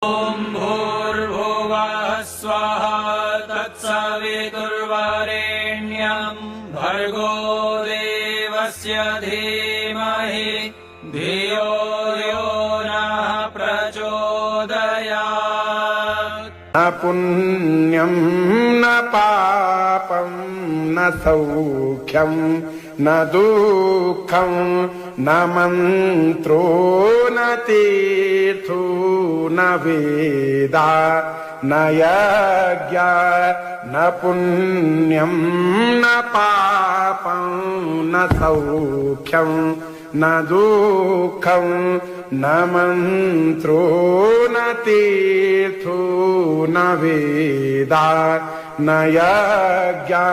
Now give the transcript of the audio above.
ॐ भूर्भुवः स्वः तत्सवितुर्वरेण्यं भर्गो देवस्य धीमहि धियो यो नः प्रचोदयात्। न पुण्यं न पापं न सौख्यं न दुःखं न मन्त्रो न तीर्थो न वेदा न यज्ञा न पुण्यं न पापं न सौख्यं न दुःखं न मन्त्रो न तीर्थो न वेदा न यज्ञा।